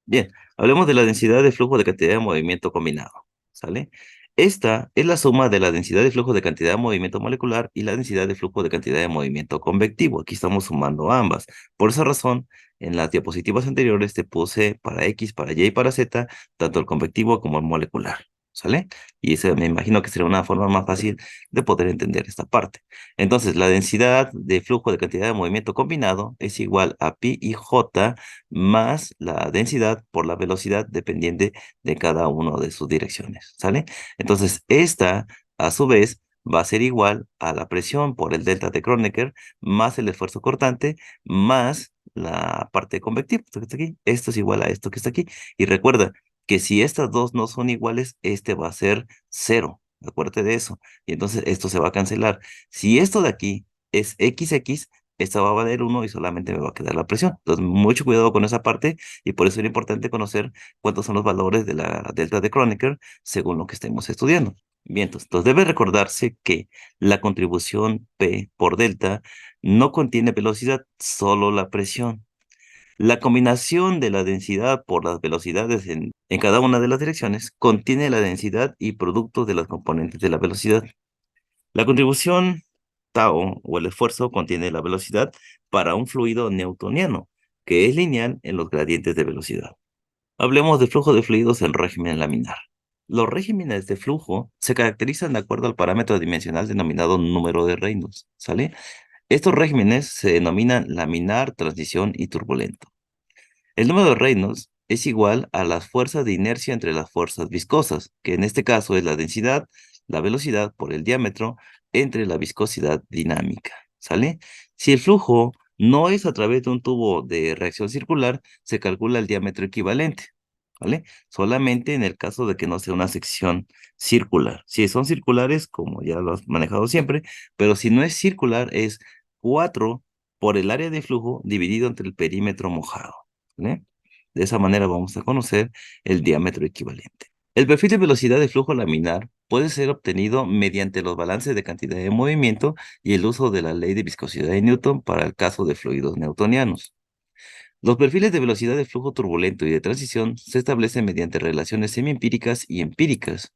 Bien, hablemos de la densidad de flujo de cantidad de movimiento combinado, ¿sale? Esta es la suma de la densidad de flujo de cantidad de movimiento molecular y la densidad de flujo de cantidad de movimiento convectivo. Aquí estamos sumando ambas. Por esa razón, en las diapositivas anteriores te puse para X, para Y y para Z, tanto el convectivo como el molecular, ¿sale? Y eso me imagino que será una forma más fácil de poder entender esta parte. Entonces, la densidad de flujo de cantidad de movimiento combinado es igual a pi y j más la densidad por la velocidad dependiente de cada una de sus direcciones, ¿sale? Entonces, esta, a su vez, va a ser igual a la presión por el delta de Kronecker más el esfuerzo cortante más la parte convectiva, esto que está aquí. Esto es igual a esto que está aquí. Y recuerda que si estas dos no son iguales, este va a ser cero. Acuérdate de eso. Y entonces esto se va a cancelar. Si esto de aquí es XX, esta va a valer 1 y solamente me va a quedar la presión. Entonces, mucho cuidado con esa parte y por eso es importante conocer cuántos son los valores de la delta de Kronecker según lo que estemos estudiando. Bien, entonces debe recordarse que la contribución P por delta no contiene velocidad, solo la presión. La combinación de la densidad por las velocidades en cada una de las direcciones contiene la densidad y producto de las componentes de la velocidad. La contribución tau o el esfuerzo contiene la velocidad para un fluido newtoniano, que es lineal en los gradientes de velocidad. Hablemos de flujo de fluidos en régimen laminar. Los regímenes de flujo se caracterizan de acuerdo al parámetro dimensional denominado número de Reynolds, ¿sale? Estos regímenes se denominan laminar, transición y turbulento. El número de Reynolds es igual a las fuerzas de inercia entre las fuerzas viscosas, que en este caso es la densidad, la velocidad por el diámetro entre la viscosidad dinámica, ¿sale? Si el flujo no es a través de un tubo de reacción circular, se calcula el diámetro equivalente, ¿vale? Solamente en el caso de que no sea una sección circular. Si son circulares, como ya lo has manejado siempre, pero si no es circular, es 4 por el área de flujo dividido entre el perímetro mojado. ¿Vale? De esa manera vamos a conocer el diámetro equivalente. El perfil de velocidad de flujo laminar puede ser obtenido mediante los balances de cantidad de movimiento y el uso de la ley de viscosidad de Newton para el caso de fluidos newtonianos. Los perfiles de velocidad de flujo turbulento y de transición se establecen mediante relaciones semiempíricas y empíricas.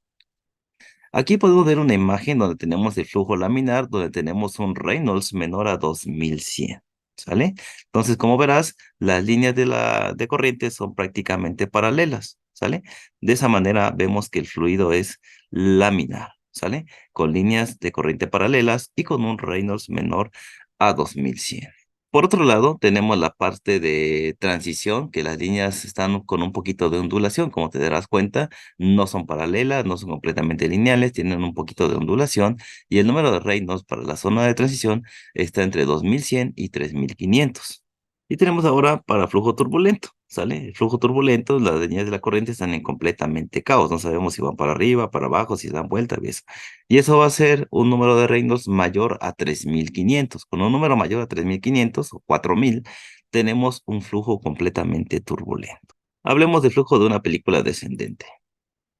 Aquí podemos ver una imagen donde tenemos el flujo laminar, donde tenemos un Reynolds menor a 2100, ¿sale? Entonces, como verás, las líneas de corriente son prácticamente paralelas, ¿sale? De esa manera vemos que el fluido es laminar, ¿sale? Con líneas de corriente paralelas y con un Reynolds menor a 2100. Por otro lado, tenemos la parte de transición, que las líneas están con un poquito de ondulación, como te darás cuenta, no son paralelas, no son completamente lineales, tienen un poquito de ondulación, y el número de Reynolds para la zona de transición está entre 2100 y 3500. Y tenemos ahora para flujo turbulento, ¿sale? El flujo turbulento, las líneas de la corriente están en completamente caos, no sabemos si van para arriba, para abajo, si dan vuelta, y eso. Y eso va a ser un número de Reynolds mayor a 3500. Con un número mayor a 3500 o 4000, tenemos un flujo completamente turbulento. Hablemos del flujo de una película descendente.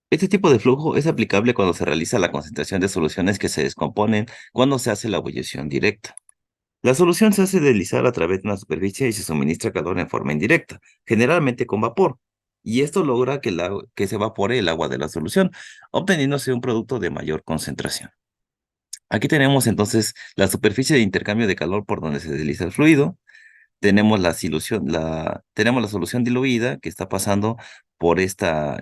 Este tipo de flujo es aplicable cuando se realiza la concentración de soluciones que se descomponen cuando se hace la ebullición directa. La solución se hace deslizar a través de una superficie y se suministra calor en forma indirecta, generalmente con vapor, y esto logra que se evapore el agua de la solución, obteniéndose un producto de mayor concentración. Aquí tenemos entonces la superficie de intercambio de calor por donde se desliza el fluido, tenemos la solución diluida que está pasando por esta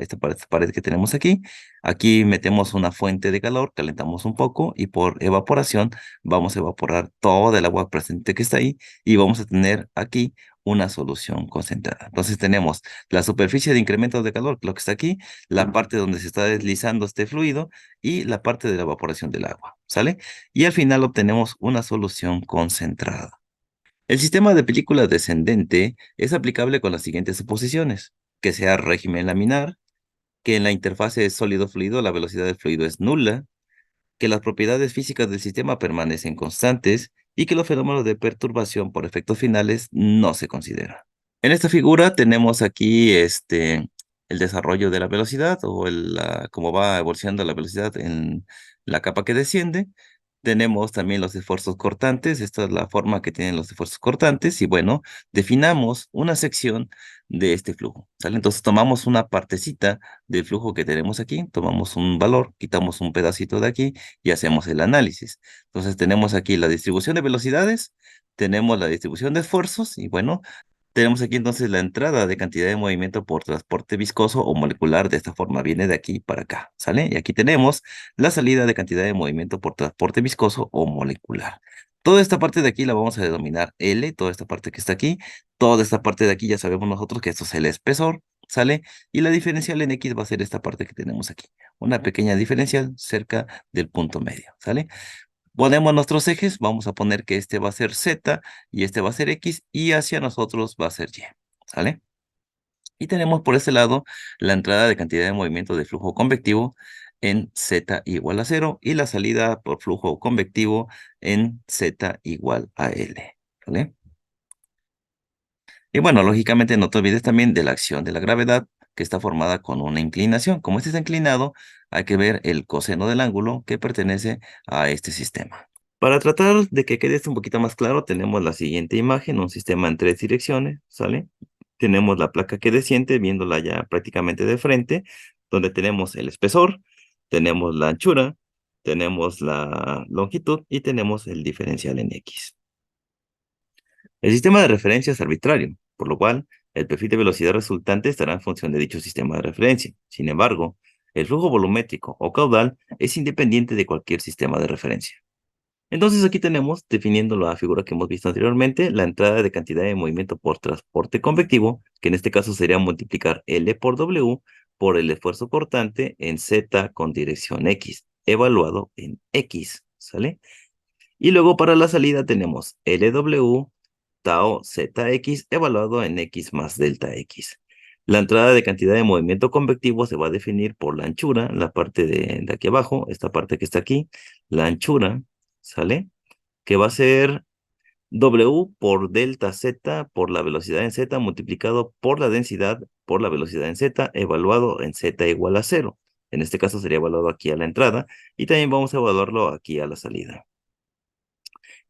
pared que tenemos aquí. Aquí metemos una fuente de calor, calentamos un poco y por evaporación vamos a evaporar todo el agua presente que está ahí y vamos a tener aquí una solución concentrada. Entonces tenemos la superficie de incremento de calor, lo que está aquí, la parte donde se está deslizando este fluido y la parte de la evaporación del agua, ¿sale? Y al final obtenemos una solución concentrada. El sistema de película descendente es aplicable con las siguientes suposiciones: que sea régimen laminar, que en la interfase sólido-fluido la velocidad del fluido es nula, que las propiedades físicas del sistema permanecen constantes y que los fenómenos de perturbación por efectos finales no se consideran. En esta figura tenemos aquí el desarrollo de la velocidad o cómo va evolucionando la velocidad en la capa que desciende. Tenemos también los esfuerzos cortantes, esta es la forma que tienen los esfuerzos cortantes y bueno, definamos una sección de este flujo, ¿sale? Entonces tomamos una partecita del flujo que tenemos aquí, tomamos un valor, quitamos un pedacito de aquí y hacemos el análisis. Entonces tenemos aquí la distribución de velocidades, tenemos la distribución de esfuerzos y bueno, tenemos aquí entonces la entrada de cantidad de movimiento por transporte viscoso o molecular de esta forma, viene de aquí para acá, ¿sale? Y aquí tenemos la salida de cantidad de movimiento por transporte viscoso o molecular. Toda esta parte de aquí la vamos a denominar L, toda esta parte que está aquí, toda esta parte de aquí ya sabemos nosotros que esto es el espesor, ¿sale? Y la diferencial en X va a ser esta parte que tenemos aquí, una pequeña diferencial cerca del punto medio, ¿sale? Ponemos nuestros ejes, vamos a poner que este va a ser Z y este va a ser X y hacia nosotros va a ser Y, ¿sale? Y tenemos por este lado la entrada de cantidad de movimiento de flujo convectivo en Z igual a 0 y la salida por flujo convectivo en Z igual a L, ¿vale? Y bueno, lógicamente no te olvides también de la acción de la gravedad que está formada con una inclinación. Como este está inclinado, hay que ver el coseno del ángulo que pertenece a este sistema. Para tratar de que quede esto un poquito más claro, tenemos la siguiente imagen, un sistema en 3 direcciones, ¿sale? Tenemos la placa que desciende, viéndola ya prácticamente de frente, donde tenemos el espesor, tenemos la anchura, tenemos la longitud y tenemos el diferencial en X. El sistema de referencia es arbitrario, por lo cual el perfil de velocidad resultante estará en función de dicho sistema de referencia. Sin embargo, el flujo volumétrico o caudal es independiente de cualquier sistema de referencia. Entonces aquí tenemos, definiendo la figura que hemos visto anteriormente, la entrada de cantidad de movimiento por transporte convectivo, que en este caso sería multiplicar L por W por el esfuerzo cortante en Z con dirección X, evaluado en X, ¿sale? Y luego para la salida tenemos LW tau ZX evaluado en X más delta X. La entrada de cantidad de movimiento convectivo se va a definir por la anchura, la parte de aquí abajo, esta parte que está aquí, la anchura, ¿sale? Que va a ser W por delta Z por la velocidad en Z multiplicado por la densidad por la velocidad en Z evaluado en Z igual a 0. En este caso sería evaluado aquí a la entrada y también vamos a evaluarlo aquí a la salida.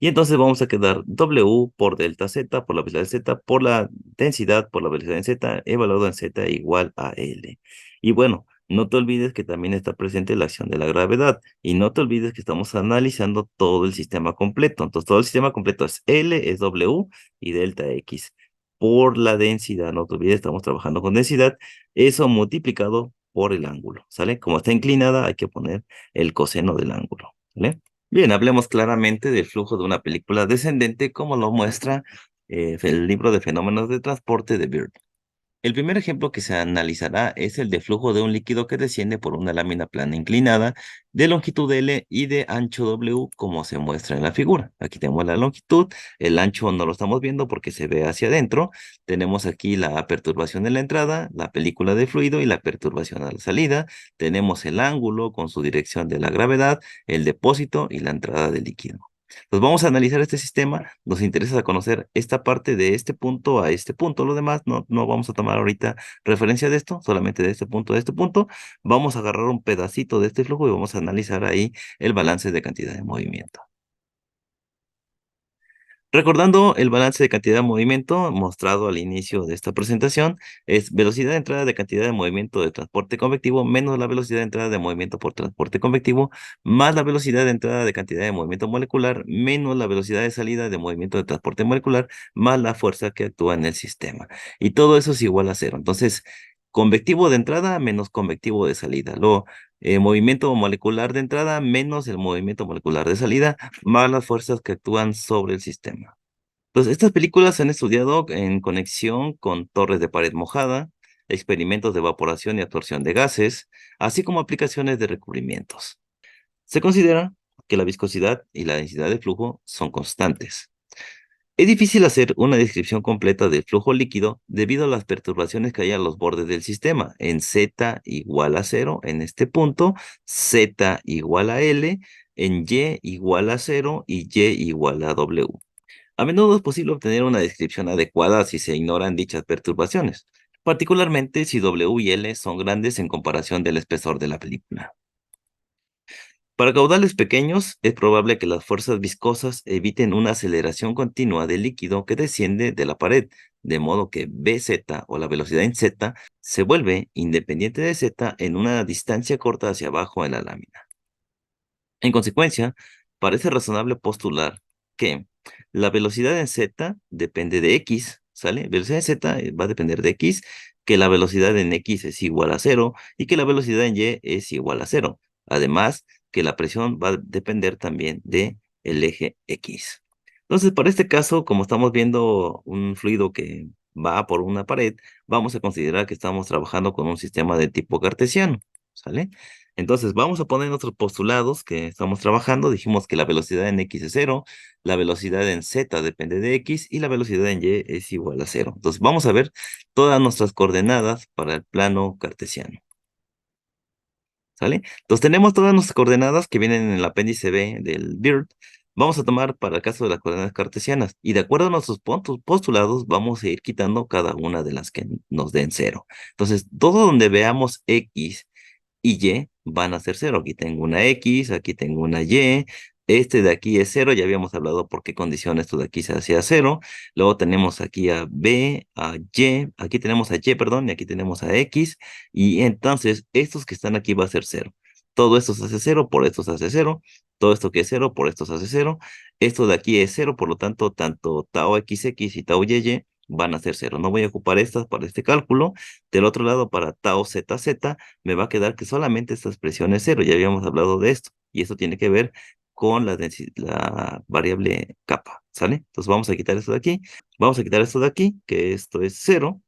Y entonces vamos a quedar W por delta Z por la velocidad de Z por la densidad por la velocidad en Z evaluado en Z igual a L. Y bueno, no te olvides que también está presente la acción de la gravedad. Y no te olvides que estamos analizando todo el sistema completo. Entonces todo el sistema completo es L, es W y delta X. Por la densidad, no te olvides, estamos trabajando con densidad. Eso multiplicado por el ángulo, ¿sale? Como está inclinada, hay que poner el coseno del ángulo, ¿vale? Bien, hablemos claramente del flujo de una película descendente, como lo muestra el libro de fenómenos de transporte de Bird. El primer ejemplo que se analizará es el de flujo de un líquido que desciende por una lámina plana inclinada de longitud L y de ancho W, como se muestra en la figura. Aquí tenemos la longitud, el ancho no lo estamos viendo porque se ve hacia adentro. Tenemos aquí la perturbación de la entrada, la película de fluido y la perturbación a la salida. Tenemos el ángulo con su dirección de la gravedad, el depósito y la entrada del líquido. Pues vamos a analizar este sistema. Nos interesa conocer esta parte de este punto a este punto. Lo demás no vamos a tomar ahorita referencia de esto, solamente de este punto a este punto. Vamos a agarrar un pedacito de este flujo y vamos a analizar ahí el balance de cantidad de movimiento. Recordando el balance de cantidad de movimiento mostrado al inicio de esta presentación, es velocidad de entrada de cantidad de movimiento de transporte convectivo menos la velocidad de entrada de movimiento por transporte convectivo, más la velocidad de entrada de cantidad de movimiento molecular, menos la velocidad de salida de movimiento de transporte molecular, más la fuerza que actúa en el sistema. Y todo eso es igual a 0. Entonces, convectivo de entrada menos convectivo de salida. Luego, movimiento molecular de entrada menos el movimiento molecular de salida, más las fuerzas que actúan sobre el sistema. Entonces, estas películas se han estudiado en conexión con torres de pared mojada, experimentos de evaporación y absorción de gases, así como aplicaciones de recubrimientos. Se considera que la viscosidad y la densidad de flujo son constantes. Es difícil hacer una descripción completa del flujo líquido debido a las perturbaciones que hay a los bordes del sistema, en Z igual a 0 en este punto, Z igual a L, en Y igual a 0 y Y igual a W. A menudo es posible obtener una descripción adecuada si se ignoran dichas perturbaciones. particularmente si W y L son grandes en comparación del espesor de la película. Para caudales pequeños, es probable que las fuerzas viscosas eviten una aceleración continua del líquido que desciende de la pared, de modo que Bz o la velocidad en z se vuelve independiente de z en una distancia corta hacia abajo en la lámina. En consecuencia, parece razonable postular que la velocidad en z depende de x, ¿sale? Velocidad en z va a depender de x, que la velocidad en x es igual a cero y que la velocidad en y es igual a cero. Además, que la presión va a depender también de el eje x. Entonces, para este caso, como estamos viendo un fluido que va por una pared, vamos a considerar que estamos trabajando con un sistema de tipo cartesiano, ¿sale? Entonces, vamos a poner nuestros postulados que estamos trabajando. Dijimos que la velocidad en x es cero, la velocidad en z depende de x y la velocidad en y es igual a cero. Entonces, vamos a ver todas nuestras coordenadas para el plano cartesiano. ¿Sale? Entonces, tenemos todas nuestras coordenadas que vienen en el apéndice B del BIRD. Vamos a tomar para el caso de las coordenadas cartesianas. Y de acuerdo a nuestros postulados, vamos a ir quitando cada una de las que nos den cero. Entonces, todo donde veamos x y y van a ser cero. Aquí tengo una x, aquí tengo una y. Este de aquí es cero, ya habíamos hablado por qué condición esto de aquí se hacía cero. Luego tenemos aquí a b, a y, aquí tenemos a y, perdón, y aquí tenemos a x. Y entonces estos que están aquí va a ser cero. Todo esto se hace cero, por esto se hace cero. Todo esto que es cero, por esto se hace cero. Esto de aquí es cero, por lo tanto, tanto tau xx y tau y van a ser cero. No voy a ocupar estas para este cálculo. Del otro lado, para tau zz, me va a quedar que solamente esta expresión es cero. Ya habíamos hablado de esto. Y esto tiene que ver con la variable kappa, ¿sale? Entonces vamos a quitar esto de aquí. Vamos a quitar esto de aquí, que esto es cero.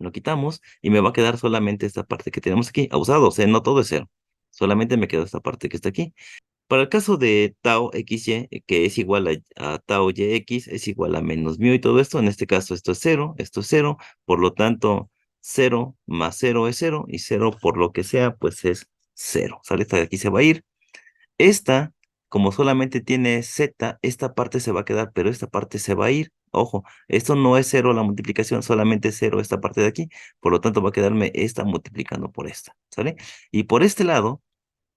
Lo quitamos y me va a quedar solamente esta parte que tenemos aquí. Abusado, o sea, no todo es cero. Solamente me queda esta parte que está aquí. Para el caso de tau xy, que es igual a tau yx, es igual a menos mu y todo esto. En este caso, esto es cero. Por lo tanto, cero más cero es cero. Y cero por lo que sea, pues es cero. ¿Sale? Esta de aquí se va a ir. Esta, como solamente tiene z, esta parte se va a quedar, pero esta parte se va a ir. Ojo, esto no es cero la multiplicación, solamente es cero esta parte de aquí. Por lo tanto, va a quedarme esta multiplicando por esta. ¿Sale? Y por este lado,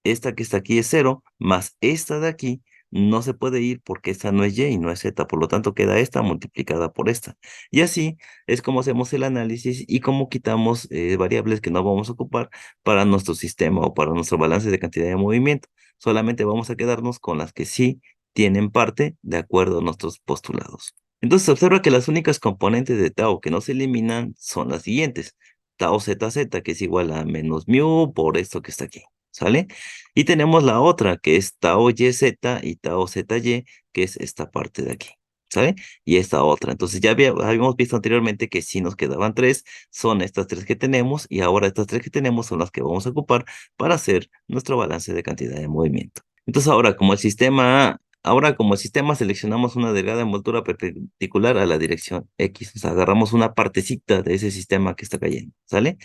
esta que está aquí es cero, más esta de aquí no se puede ir porque esta no es y y no es z, por lo tanto queda esta multiplicada por esta. Y así es como hacemos el análisis y cómo quitamos variables que no vamos a ocupar para nuestro sistema o para nuestro balance de cantidad de movimiento. Solamente vamos a quedarnos con las que sí tienen parte de acuerdo a nuestros postulados. Entonces observa que las únicas componentes de tau que no se eliminan son las siguientes. Tau zz, que es igual a menos mu por esto que está aquí. ¿Sale? Y tenemos la otra, que es tau yz y tau zy, que es esta parte de aquí, ¿sale? Y esta otra. Entonces ya habíamos visto anteriormente que sí nos quedaban tres, son estas tres que tenemos, y ahora estas tres que tenemos son las que vamos a ocupar para hacer nuestro balance de cantidad de movimiento. Entonces ahora como el sistema seleccionamos una delgada envoltura perpendicular a la dirección X, o sea, agarramos una partecita de ese sistema que está cayendo, ¿sale?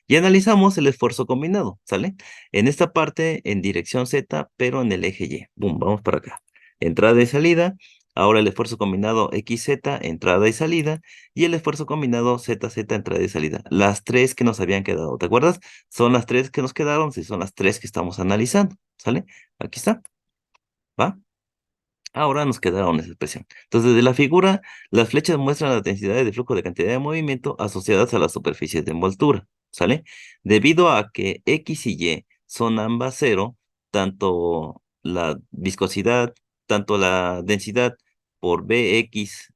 Y analizamos el esfuerzo combinado, ¿sale? En esta parte en dirección Z, pero en el eje Y. Boom, vamos para acá. Entrada y salida. Ahora el esfuerzo combinado XZ, entrada y salida. Y el esfuerzo combinado ZZ, entrada y salida. Las tres que nos habían quedado, ¿te acuerdas? Son las tres que nos quedaron, sí, son las tres que estamos analizando, ¿sale? Aquí está, ¿va? Ahora nos quedaron esa expresión. Entonces, de la figura, las flechas muestran las densidades de flujo de cantidad de movimiento asociadas a las superficies de envoltura, ¿sale? Debido a que X y Y son ambas cero, tanto la viscosidad, tanto la densidad por Bx,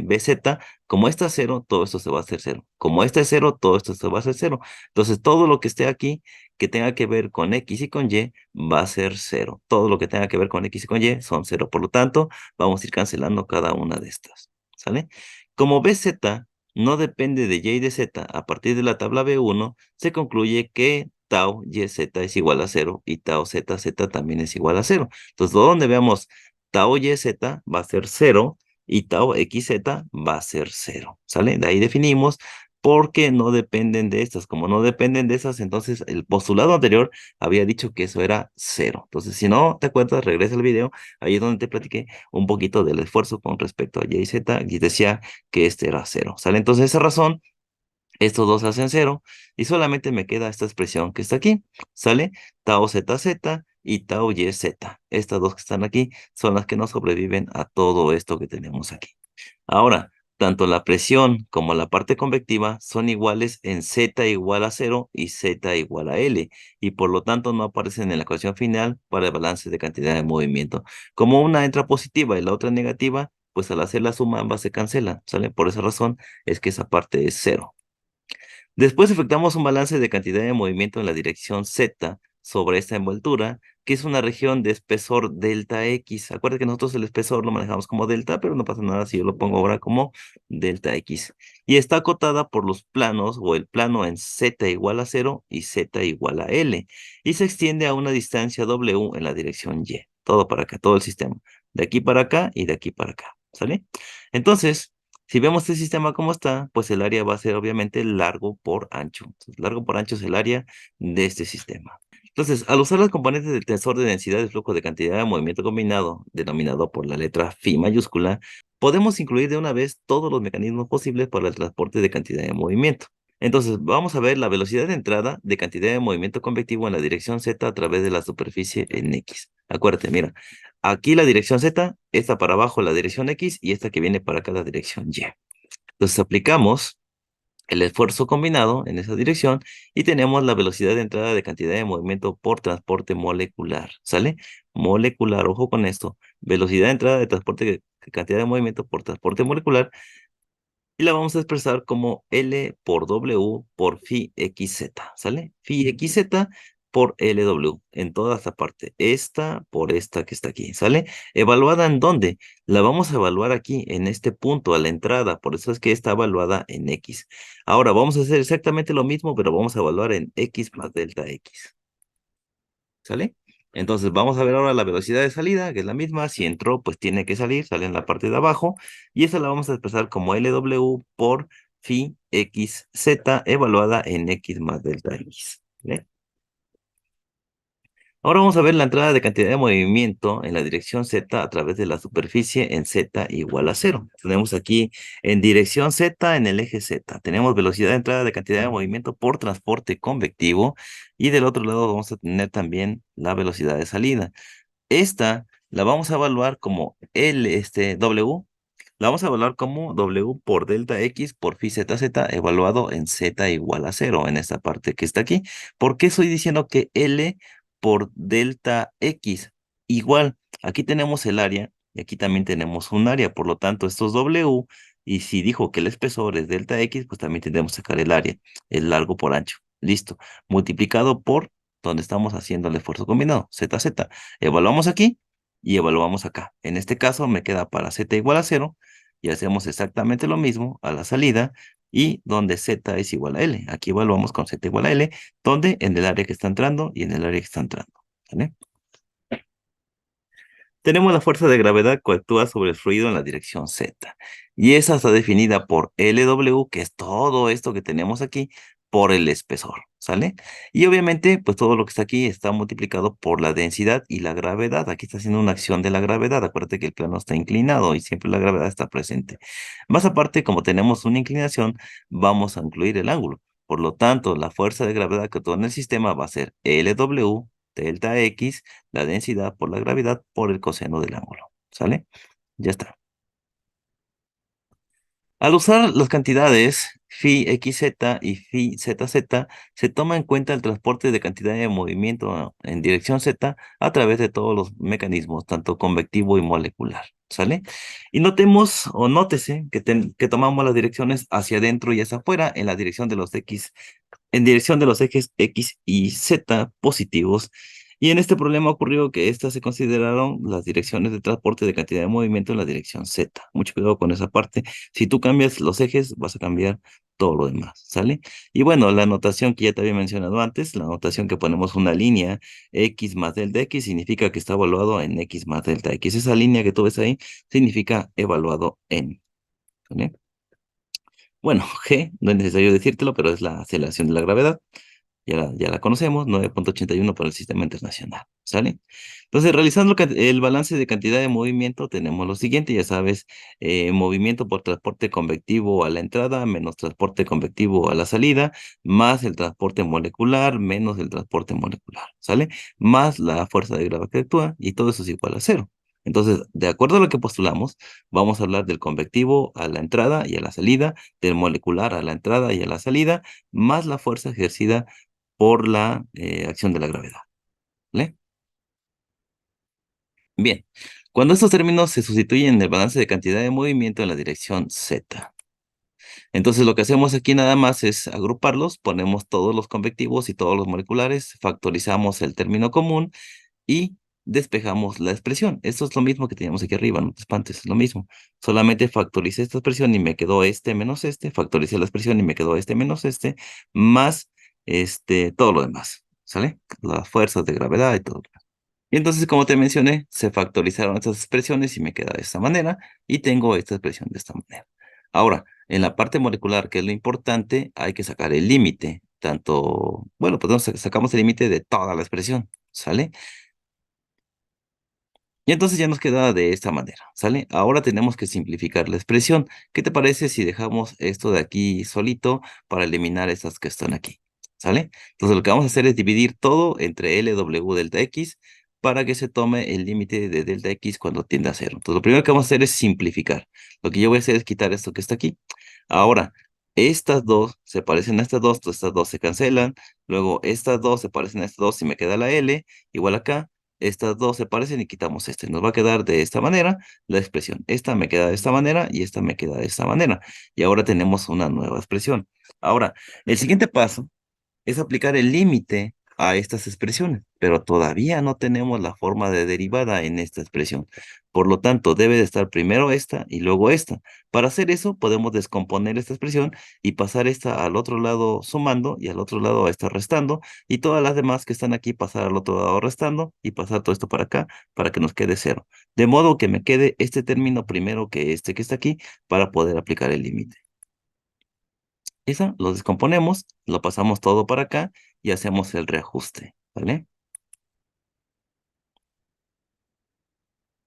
Bz, como esta es cero, todo esto se va a hacer cero. Como esta es cero, todo esto se va a hacer cero. Entonces, todo lo que esté aquí, que tenga que ver con X y con Y, va a ser cero. Todo lo que tenga que ver con X y con Y son cero. Por lo tanto, vamos a ir cancelando cada una de estas. ¿Sale? Como BZ no depende de Y y de Z, a partir de la tabla B1, se concluye que tau YZ es igual a cero y tau ZZ también es igual a cero. Entonces, donde veamos tau YZ va a ser cero y tau XZ va a ser cero. ¿Sale? De ahí definimos porque no dependen de estas. Como no dependen de esas, entonces el postulado anterior había dicho que eso era cero. Entonces, si no te acuerdas, regresa al video, ahí es donde te platiqué un poquito del esfuerzo con respecto a Y y Z, y decía que este era cero, ¿sale? Entonces, esa razón Estos dos hacen cero y solamente me queda esta expresión que está aquí, ¿sale? Tau ZZ y tau YZ. Estas dos que están aquí son las que nos sobreviven a todo esto que tenemos aquí. Ahora, tanto la presión como la parte convectiva son iguales en Z igual a cero y Z igual a L, y por lo tanto no aparecen en la ecuación final para el balance de cantidad de movimiento. Como una entra positiva y la otra negativa, pues al hacer la suma ambas se cancelan, ¿sale? Por esa razón es que esa parte es cero. Después efectuamos un balance de cantidad de movimiento en la dirección Z sobre esta envoltura, que es una región de espesor delta X. Acuérdense que nosotros el espesor lo manejamos como delta, pero no pasa nada si yo lo pongo ahora como delta X. Y está acotada por los planos o el plano en Z igual a cero y Z igual a L. Y se extiende a una distancia W en la dirección Y. Todo para acá, todo el sistema. De aquí para acá y de aquí para acá. ¿Sale? Entonces, si vemos este sistema como está, pues el área va a ser obviamente largo por ancho. Entonces, largo por ancho es el área de este sistema. Entonces, al usar las componentes del tensor de densidad de flujo de cantidad de movimiento combinado, denominado por la letra phi mayúscula, podemos incluir de una vez todos los mecanismos posibles para el transporte de cantidad de movimiento. Entonces, vamos a ver la velocidad de entrada de cantidad de movimiento convectivo en la dirección Z a través de la superficie en X. Acuérdate, mira, aquí la dirección Z, esta para abajo la dirección X y esta que viene para acá la dirección Y. Entonces aplicamos el esfuerzo combinado en esa dirección y tenemos la velocidad de entrada de cantidad de movimiento por transporte molecular, ¿sale? Molecular, ojo con esto. Velocidad de entrada de transporte de cantidad de movimiento por transporte molecular y la vamos a expresar como L por W por phi XZ, ¿sale? Phi XZ por LW en toda esta parte. Esta por esta que está aquí, ¿sale? ¿Evaluada en dónde? La vamos a evaluar aquí, en este punto, a la entrada. Por eso es que está evaluada en X. Ahora vamos a hacer exactamente lo mismo, pero vamos a evaluar en X más delta X. ¿Sale? Entonces vamos a ver ahora la velocidad de salida, que es la misma. Si entró, pues tiene que salir, sale en la parte de abajo. Y esa la vamos a expresar como LW por phi XZ evaluada en X más delta X. ¿Vale? Ahora vamos a ver la entrada de cantidad de movimiento en la dirección Z a través de la superficie en Z igual a cero. Tenemos aquí en dirección Z en el eje Z. Tenemos velocidad de entrada de cantidad de movimiento por transporte convectivo y del otro lado vamos a tener también la velocidad de salida. Esta la vamos a evaluar como W, la vamos a evaluar como W por delta X por phi ZZ evaluado en Z igual a cero en esta parte que está aquí. ¿Por qué estoy diciendo que L por delta X? Igual, aquí tenemos el área y aquí también tenemos un área, por lo tanto esto es W y si dijo que el espesor es delta X, pues también tendremos que sacar el área, el largo por ancho. Listo, multiplicado por donde estamos haciendo el esfuerzo combinado, ZZ. Evaluamos aquí y evaluamos acá. En este caso me queda para Z igual a cero y hacemos exactamente lo mismo a la salida y donde Z es igual a L. Aquí evaluamos con Z igual a L, donde en el área que está entrando y en el área que está entrando. ¿Vale? Tenemos la fuerza de gravedad que actúa sobre el fluido en la dirección Z. Y esa está definida por LW, que es todo esto que tenemos aquí, por el espesor, ¿sale? Y obviamente, pues todo lo que está aquí está multiplicado por la densidad y la gravedad. Aquí está haciendo una acción de la gravedad. Acuérdate que el plano está inclinado y siempre la gravedad está presente. Más aparte, como tenemos una inclinación, vamos a incluir el ángulo. Por lo tanto, la fuerza de gravedad que actúa en el sistema va a ser LW delta X la densidad por la gravedad por el coseno del ángulo. ¿Sale? Ya está. Al usar las cantidades phi xz y phi zz, se toma en cuenta el transporte de cantidad de movimiento en dirección z a través de todos los mecanismos, tanto convectivo y molecular. ¿Sale? Y notemos o nótese que tomamos las direcciones hacia adentro y hacia afuera en la dirección de los x en dirección de los ejes X y Z positivos. Y en este problema ocurrió que estas se consideraron las direcciones de transporte de cantidad de movimiento en la dirección Z. Mucho cuidado con esa parte. Si tú cambias los ejes, vas a cambiar todo lo demás, ¿sale? Y bueno, la notación que ya te había mencionado antes, la notación que ponemos una línea X más delta X, significa que está evaluado en X más delta X. Esa línea que tú ves ahí significa evaluado en, ¿vale? Bueno, G, no es necesario decírtelo, pero es la aceleración de la gravedad. ya la conocemos, 9,81 para el sistema internacional, ¿sale? Entonces, realizando el balance de cantidad de movimiento, tenemos lo siguiente, ya sabes, movimiento por transporte convectivo a la entrada, menos transporte convectivo a la salida, más el transporte molecular, menos el transporte molecular, ¿sale? Más la fuerza de gravedad que actúa, y todo eso es igual a cero. Entonces, de acuerdo a lo que postulamos, vamos a hablar del convectivo a la entrada y a la salida, del molecular a la entrada y a la salida, más la fuerza ejercida por la acción de la gravedad, ¿vale? Bien, cuando estos términos se sustituyen en el balance de cantidad de movimiento en la dirección Z. Entonces lo que hacemos aquí nada más es agruparlos, ponemos todos los convectivos y todos los moleculares, factorizamos el término común y despejamos la expresión. Esto es lo mismo que teníamos aquí arriba, no te espantes, es lo mismo. Solamente factoricé esta expresión y me quedó este menos este, factoricé la expresión y me quedó este menos este, más todo lo demás, ¿sale? Las fuerzas de gravedad y todo. Y entonces, como te mencioné, se factorizaron estas expresiones y me queda de esta manera, y tengo esta expresión de esta manera. Ahora, en la parte molecular, que es lo importante, hay que sacar el límite, tanto, bueno, pues sacamos el límite de toda la expresión, ¿sale? Y entonces ya nos queda de esta manera, ¿sale? Ahora tenemos que simplificar la expresión. ¿Qué te parece si dejamos esto de aquí solito para eliminar estas que están aquí? ¿Sale? Entonces lo que vamos a hacer es dividir todo entre LW delta X para que se tome el límite de delta X cuando tiende a cero. Entonces lo primero que vamos a hacer es simplificar. Lo que yo voy a hacer es quitar esto que está aquí. Ahora, estas dos se parecen a estas dos se cancelan. Luego estas dos se parecen a estas dos y me queda la L, igual acá. Estas dos se parecen y quitamos este. Nos va a quedar de esta manera la expresión. Esta me queda de esta manera y esta me queda de esta manera. Y ahora tenemos una nueva expresión. Ahora, el siguiente paso es aplicar el límite a estas expresiones, pero todavía no tenemos la forma de derivada en esta expresión. Por lo tanto, debe de estar primero esta y luego esta. Para hacer eso, podemos descomponer esta expresión y pasar esta al otro lado sumando y al otro lado a esta restando, y todas las demás que están aquí pasar al otro lado restando y pasar todo esto para acá para que nos quede cero. De modo que me quede este término primero que este que está aquí para poder aplicar el límite. Eso lo descomponemos, lo pasamos todo para acá y hacemos el reajuste, ¿vale?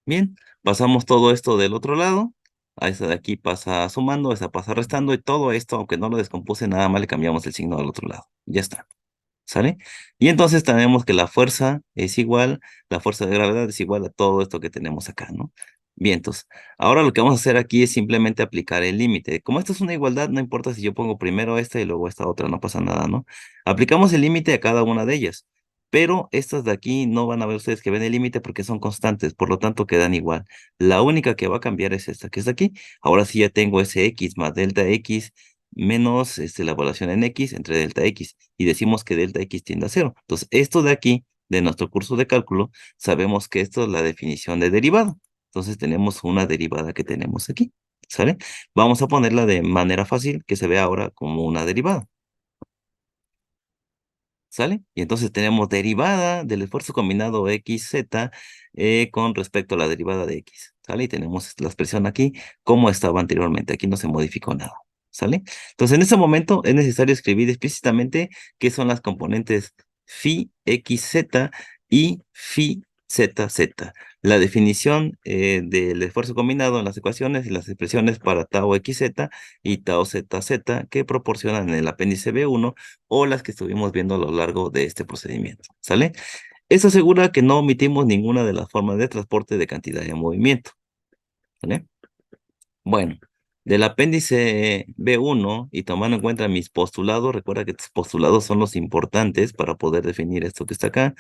Bien, pasamos todo esto del otro lado, a esa de aquí pasa sumando, esa pasa restando, y todo esto, aunque no lo descompuse, nada más le cambiamos el signo al otro lado. Ya está, ¿sale? Y entonces tenemos que la fuerza es igual, la fuerza de gravedad es igual a todo esto que tenemos acá, ¿no? Bien, entonces, ahora lo que vamos a hacer aquí es simplemente aplicar el límite. Como esto es una igualdad, no importa si yo pongo primero esta y luego esta otra, no pasa nada, ¿no? Aplicamos el límite a cada una de ellas, pero estas de aquí no van a ver ustedes que ven el límite porque son constantes, por lo tanto quedan igual. La única que va a cambiar es esta que está aquí. Ahora sí ya tengo ese X más delta X menos la evaluación en X entre delta X, y decimos que delta X tiende a cero. Entonces, esto de aquí, de nuestro curso de cálculo, sabemos que esto es la definición de derivado. Entonces tenemos una derivada que tenemos aquí, ¿sale? Vamos a ponerla de manera fácil que se vea ahora como una derivada, ¿sale? Y entonces tenemos derivada del esfuerzo combinado XZ con respecto a la derivada de X, ¿sale? Y tenemos la expresión aquí como estaba anteriormente, aquí no se modificó nada, ¿sale? Entonces en este momento es necesario escribir explícitamente qué son las componentes phi XZ y phi ZZ. La definición del esfuerzo combinado en las ecuaciones y las expresiones para tau XZ y tau ZZ que proporcionan en el apéndice B1 o las que estuvimos viendo a lo largo de este procedimiento, ¿sale? Esto asegura que no omitimos ninguna de las formas de transporte de cantidad de movimiento, ¿vale? Bueno, del apéndice B1 y tomando en cuenta mis postulados, recuerda que estos postulados son los importantes para poder definir esto que está acá.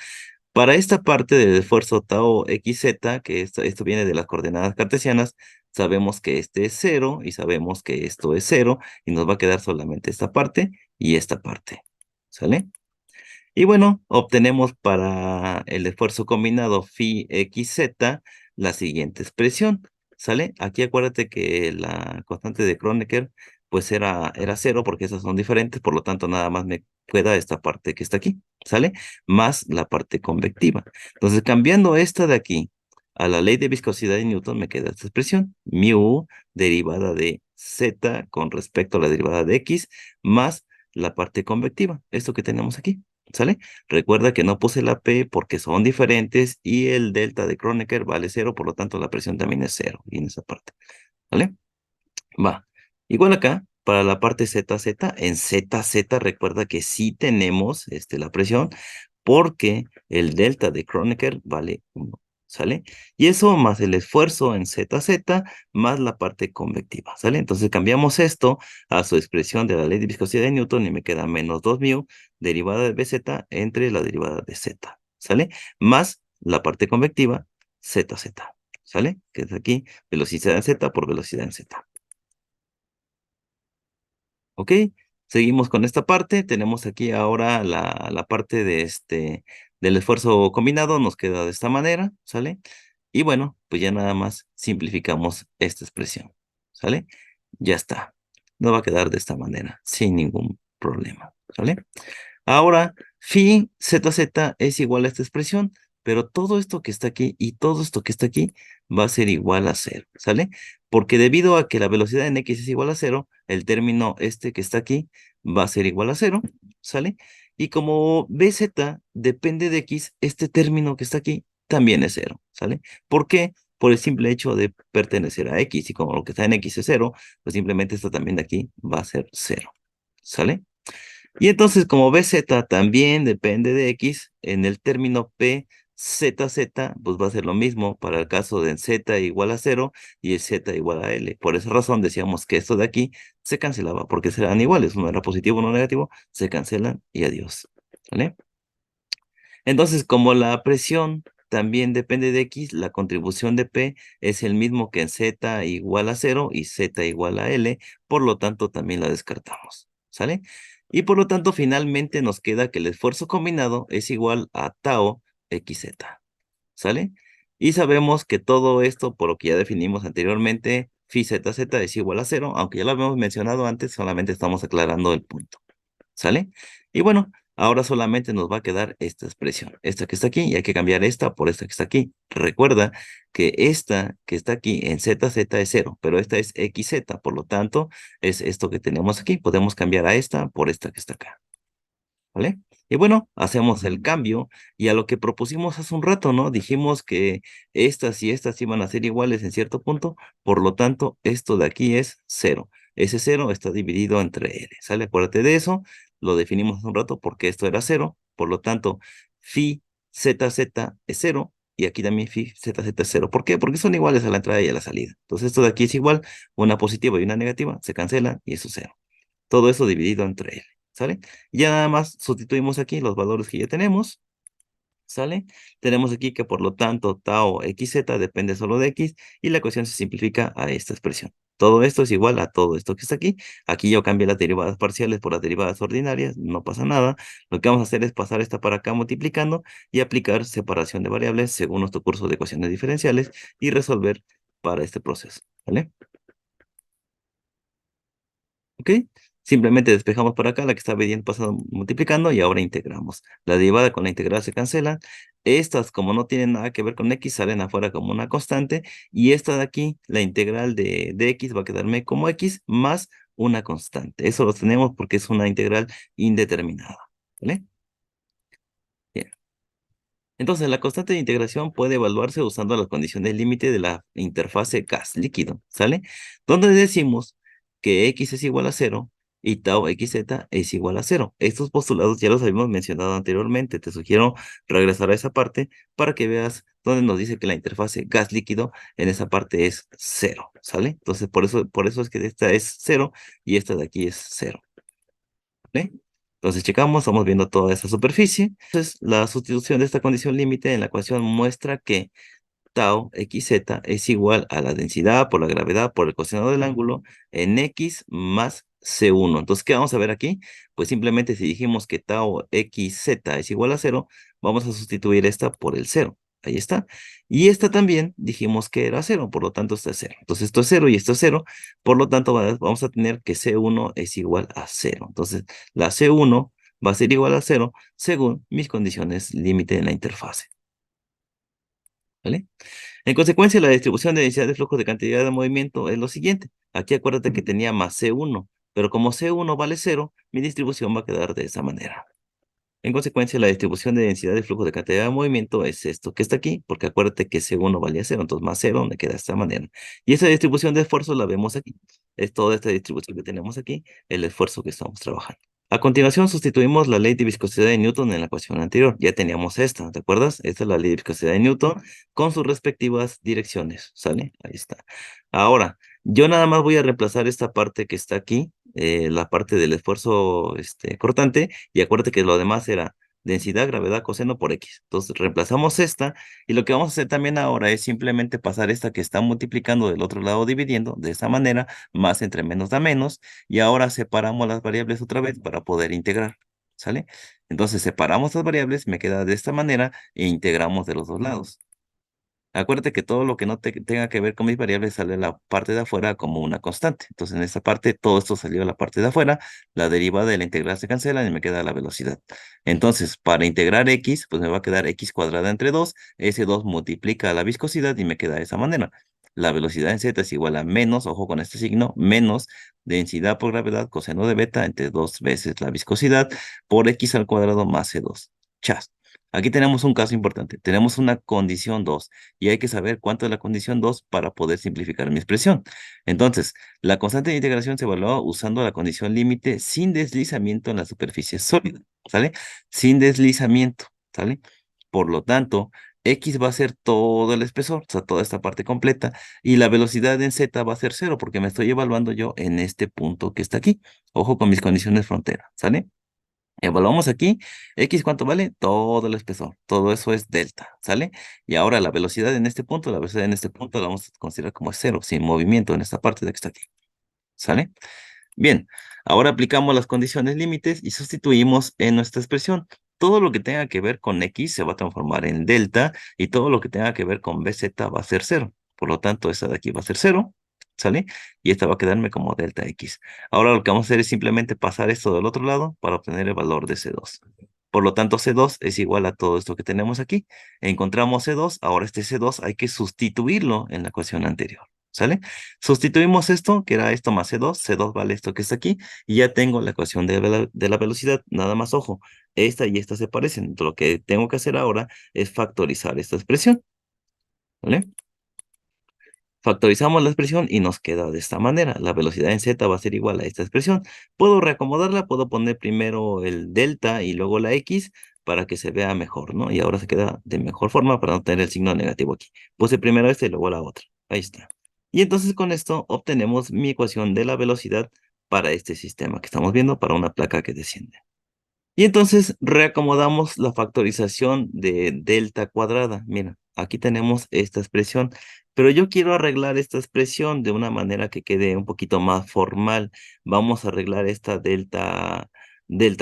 Para esta parte del esfuerzo tau XZ, que esto viene de las coordenadas cartesianas, sabemos que este es cero y sabemos que esto es cero, y nos va a quedar solamente esta parte y esta parte, ¿sale? Y bueno, obtenemos para el esfuerzo combinado phi XZ la siguiente expresión, ¿sale? Aquí acuérdate que la constante de Kronecker pues era cero porque esas son diferentes, por lo tanto nada más me queda esta parte que está aquí, ¿sale? Más la parte convectiva. Entonces cambiando esta de aquí a la ley de viscosidad de Newton me queda esta expresión, mu derivada de z con respecto a la derivada de x más la parte convectiva, esto que tenemos aquí, ¿sale? Recuerda que no puse la P porque son diferentes y el delta de Kronecker vale cero, por lo tanto la presión también es cero, y en esa parte, ¿vale? Va. Igual acá, para la parte ZZ, en ZZ recuerda que sí tenemos la presión porque el delta de Kronecker vale 1, ¿sale? Y eso más el esfuerzo en ZZ más la parte convectiva, ¿sale? Entonces cambiamos esto a su expresión de la ley de viscosidad de Newton y me queda menos 2 mu derivada de BZ entre la derivada de Z, ¿sale? Más la parte convectiva ZZ, ¿sale? Que es aquí velocidad en Z por velocidad en Z. ¿Ok? Seguimos con esta parte. Tenemos aquí ahora la parte del esfuerzo combinado. Nos queda de esta manera, ¿sale? Y bueno, pues ya nada más simplificamos esta expresión, ¿sale? Ya está. Nos va a quedar de esta manera, sin ningún problema, ¿sale? Ahora, phi ZZ es igual a esta expresión, pero todo esto que está aquí y todo esto que está aquí va a ser igual a cero, ¿sale? Porque debido a que la velocidad en X es igual a cero, el término este que está aquí va a ser igual a cero, ¿sale? Y como BZ depende de X, este término que está aquí también es cero, ¿sale? ¿Por qué? Por el simple hecho de pertenecer a X, y como lo que está en X es cero, pues simplemente esto también de aquí va a ser cero, ¿sale? Y entonces, como BZ también depende de X, en el término P, ZZ, pues va a ser lo mismo para el caso de Z igual a cero y el Z igual a L. Por esa razón decíamos que esto de aquí se cancelaba, porque serán iguales, uno era positivo, uno negativo, se cancelan y adiós. ¿Vale? Entonces, como la presión también depende de X, la contribución de P es el mismo que en Z igual a cero y Z igual a L, por lo tanto también la descartamos, ¿sale? Y por lo tanto finalmente nos queda que el esfuerzo combinado es igual a tau XZ, ¿sale? Y sabemos que todo esto, por lo que ya definimos anteriormente, phi ZZ es igual a cero, aunque ya lo habíamos mencionado antes, solamente estamos aclarando el punto. ¿Sale? Y bueno, ahora solamente nos va a quedar esta expresión, esta que está aquí, y hay que cambiar esta por esta que está aquí. Recuerda que esta que está aquí en ZZ es cero, pero esta es XZ, por lo tanto, es esto que tenemos aquí. Podemos cambiar a esta por esta que está acá. ¿Vale? Y bueno, hacemos el cambio y a lo que propusimos hace un rato, ¿no? Dijimos que estas y estas iban a ser iguales en cierto punto, por lo tanto, esto de aquí es cero. Ese cero está dividido entre L, ¿sale? Acuérdate de eso, lo definimos hace un rato porque esto era cero, por lo tanto, phi ZZ es cero y aquí también phi ZZ es cero. ¿Por qué? Porque son iguales a la entrada y a la salida. Entonces, esto de aquí es igual, una positiva y una negativa, se cancelan y eso es cero. Todo eso dividido entre L. ¿Sale? Ya nada más sustituimos aquí los valores que ya tenemos, ¿sale? Tenemos aquí que por lo tanto tau XZ depende solo de X y la ecuación se simplifica a esta expresión. Todo esto es igual a todo esto que está aquí. Aquí yo cambié las derivadas parciales por las derivadas ordinarias, no pasa nada. Lo que vamos a hacer es pasar esta para acá multiplicando y aplicar separación de variables según nuestro curso de ecuaciones diferenciales y resolver para este proceso, ¿vale? ¿Ok? Simplemente despejamos por acá la que estaba bien pasado multiplicando y ahora integramos. La derivada con la integral se cancelan. Estas, como no tienen nada que ver con X, salen afuera como una constante. Y esta de aquí, la integral de X va a quedarme como X más una constante. Eso lo tenemos porque es una integral indeterminada. ¿Vale? Bien. Entonces, la constante de integración puede evaluarse usando las condiciones límite de la interfase gas-líquido, ¿sale? Donde decimos que X es igual a cero y tau XZ es igual a cero. Estos postulados ya los habíamos mencionado anteriormente. Te sugiero regresar a esa parte para que veas donde nos dice que la interfase gas-líquido en esa parte es cero, ¿sale? Entonces, por eso es que esta es cero y esta de aquí es cero. ¿Vale? Entonces checamos, estamos viendo toda esa superficie. Entonces, la sustitución de esta condición límite en la ecuación muestra que tau XZ es igual a la densidad por la gravedad por el cosinado del ángulo en X más C1. Entonces, ¿qué vamos a ver aquí? Pues simplemente si dijimos que tau XZ es igual a cero, vamos a sustituir esta por el cero. Ahí está. Y esta también dijimos que era cero, por lo tanto esta es cero. Entonces esto es cero y esto es cero, por lo tanto vamos a tener que C1 es igual a cero. Entonces la C1 va a ser igual a cero según mis condiciones límite en la interfase. ¿Vale? En consecuencia, la distribución de densidad de flujo de cantidad de movimiento es lo siguiente. Aquí acuérdate que tenía más C1. Pero como C1 vale cero, mi distribución va a quedar de esa manera. En consecuencia, la distribución de densidad de flujo de cantidad de movimiento es esto que está aquí, porque acuérdate que C1 valía cero, entonces más cero me queda de esta manera. Y esa distribución de esfuerzo la vemos aquí. Es toda esta distribución que tenemos aquí, el esfuerzo que estamos trabajando. A continuación, sustituimos la ley de viscosidad de Newton en la ecuación anterior. Ya teníamos esta, ¿te acuerdas? Esta es la ley de viscosidad de Newton con sus respectivas direcciones, ¿sale? Ahí está. Ahora, yo nada más voy a reemplazar esta parte que está aquí, la parte del esfuerzo cortante, y acuérdate que lo demás era densidad, gravedad, coseno por X. Entonces, reemplazamos esta, y lo que vamos a hacer también ahora es simplemente pasar esta que está multiplicando del otro lado dividiendo, de esa manera, más entre menos da menos, y ahora separamos las variables otra vez para poder integrar, ¿sale? Entonces, separamos las variables, me queda de esta manera, e integramos de los dos lados. Acuérdate que todo lo que no tenga que ver con mis variables sale a la parte de afuera como una constante. Entonces, en esta parte, todo esto salió a la parte de afuera, la derivada de la integral se cancela y me queda la velocidad. Entonces, para integrar x, pues me va a quedar x cuadrada entre 2, ese 2 multiplica la viscosidad y me queda de esa manera. La velocidad en z es igual a menos, ojo con este signo, menos densidad por gravedad coseno de beta entre 2 veces la viscosidad por x al cuadrado más c2. Chas. Aquí tenemos un caso importante. Tenemos una condición 2 y hay que saber cuánto es la condición 2 para poder simplificar mi expresión. Entonces, la constante de integración se evalúa usando la condición límite sin deslizamiento en la superficie sólida, ¿sale? Sin deslizamiento, ¿sale? Por lo tanto, X va a ser todo el espesor, o sea, toda esta parte completa, y la velocidad en Z va a ser cero, porque me estoy evaluando yo en este punto que está aquí. Ojo con mis condiciones frontera, ¿sale? Evaluamos aquí, X cuánto vale, todo el espesor, todo eso es delta, ¿sale? Y ahora la velocidad en este punto, la velocidad en este punto la vamos a considerar como cero, sin movimiento en esta parte de que está aquí, ¿sale? Bien, ahora aplicamos las condiciones límites y sustituimos en nuestra expresión. Todo lo que tenga que ver con X se va a transformar en delta y todo lo que tenga que ver con BZ va a ser cero. Por lo tanto, esta de aquí va a ser cero, ¿sale? Y esta va a quedarme como delta X. Ahora lo que vamos a hacer es simplemente pasar esto del otro lado para obtener el valor de C2. Por lo tanto, C2 es igual a todo esto que tenemos aquí. Encontramos C2, ahora este C2 hay que sustituirlo en la ecuación anterior, ¿sale? Sustituimos esto, que era esto más C2, C2 vale esto que está aquí, y ya tengo la ecuación de la velocidad. Nada más, ojo, esta y esta se parecen. Entonces, lo que tengo que hacer ahora es factorizar esta expresión, ¿vale? Factorizamos la expresión y nos queda de esta manera. La velocidad en z va a ser igual a esta expresión. Puedo reacomodarla, puedo poner primero el delta y luego la x para que se vea mejor, ¿no? Y ahora se queda de mejor forma para no tener el signo negativo aquí. Puse primero esta y luego la otra. Ahí está. Y entonces con esto obtenemos mi ecuación de la velocidad para este sistema que estamos viendo, para una placa que desciende. Y entonces reacomodamos la factorización de delta cuadrada. Mira, aquí tenemos esta expresión, pero yo quiero arreglar esta expresión de una manera que quede un poquito más formal. Vamos a arreglar esta delta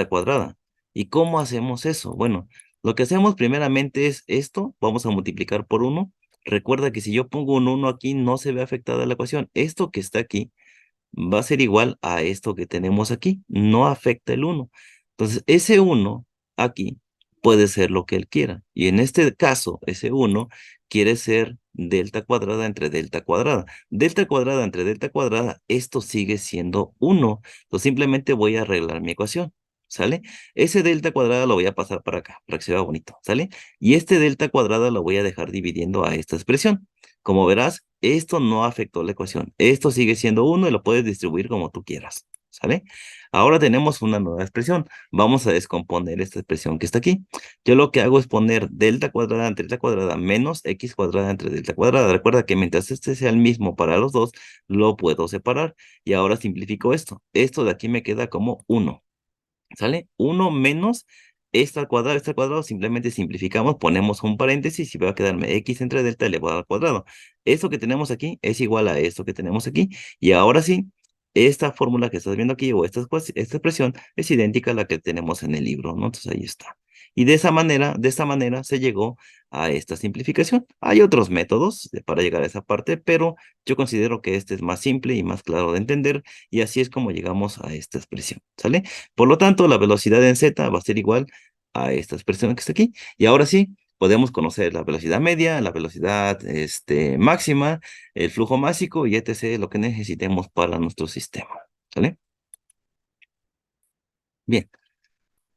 cuadrada. ¿Y cómo hacemos eso? Bueno, lo que hacemos primeramente es esto, vamos a multiplicar por 1. Recuerda que si yo pongo un 1 aquí, no se ve afectada la ecuación. Esto que está aquí va a ser igual a esto que tenemos aquí, no afecta el 1. Entonces, ese 1 aquí puede ser lo que él quiera. Y en este caso, ese 1 quiere ser delta cuadrada entre delta cuadrada. Delta cuadrada entre delta cuadrada, esto sigue siendo 1. Entonces, simplemente voy a arreglar mi ecuación, ¿sale? Ese delta cuadrada lo voy a pasar para acá, para que se vea bonito, ¿sale? Y este delta cuadrada lo voy a dejar dividiendo a esta expresión. Como verás, esto no afectó la ecuación. Esto sigue siendo 1 y lo puedes distribuir como tú quieras, ¿sale? Ahora tenemos una nueva expresión. Vamos a descomponer esta expresión que está aquí. Yo lo que hago es poner delta cuadrada entre delta cuadrada menos x cuadrada entre delta cuadrada. Recuerda que mientras este sea el mismo para los dos, lo puedo separar. Y ahora simplifico esto. Esto de aquí me queda como 1. ¿Sale? 1 menos esta al cuadrado, simplemente simplificamos, ponemos un paréntesis y va a quedarme x entre delta elevado al cuadrado. Esto que tenemos aquí es igual a esto que tenemos aquí. Y ahora sí, esta fórmula que estás viendo aquí, o esta expresión, es idéntica a la que tenemos en el libro, ¿no? Entonces ahí está. Y de esta manera se llegó a esta simplificación. Hay otros métodos para llegar a esa parte, pero yo considero que este es más simple y más claro de entender, y así es como llegamos a esta expresión, ¿sale? Por lo tanto, la velocidad en z va a ser igual a esta expresión que está aquí. Y ahora sí, podemos conocer la velocidad media, la velocidad máxima, el flujo másico y etc. lo que necesitemos para nuestro sistema, ¿sale? Bien.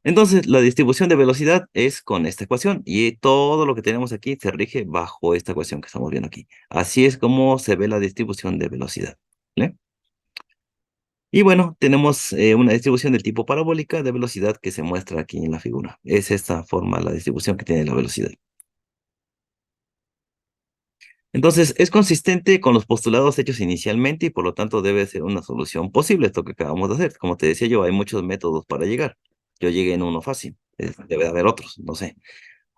Entonces, la distribución de velocidad es con esta ecuación y todo lo que tenemos aquí se rige bajo esta ecuación que estamos viendo aquí. Así es como se ve la distribución de velocidad. ¿Vale? Y bueno, tenemos una distribución del tipo parabólica de velocidad que se muestra aquí en la figura. Es esta forma la distribución que tiene la velocidad. Entonces, es consistente con los postulados hechos inicialmente y por lo tanto debe ser una solución posible, esto que acabamos de hacer. Como te decía yo, hay muchos métodos para llegar. Yo llegué en uno fácil. Debe de haber otros, no sé.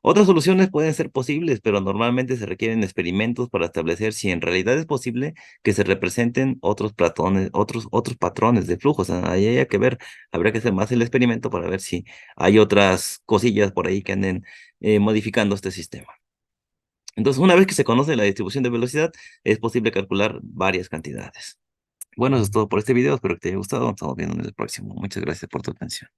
Otras soluciones pueden ser posibles, pero normalmente se requieren experimentos para establecer si en realidad es posible que se representen otros patrones de flujos. Ahí hay que ver, habría que hacer más el experimento para ver si hay otras cosillas por ahí que anden modificando este sistema. Entonces, una vez que se conoce la distribución de velocidad, es posible calcular varias cantidades. Bueno, eso es todo por este video. Espero que te haya gustado. Nos estamos viendo en el próximo. Muchas gracias por tu atención.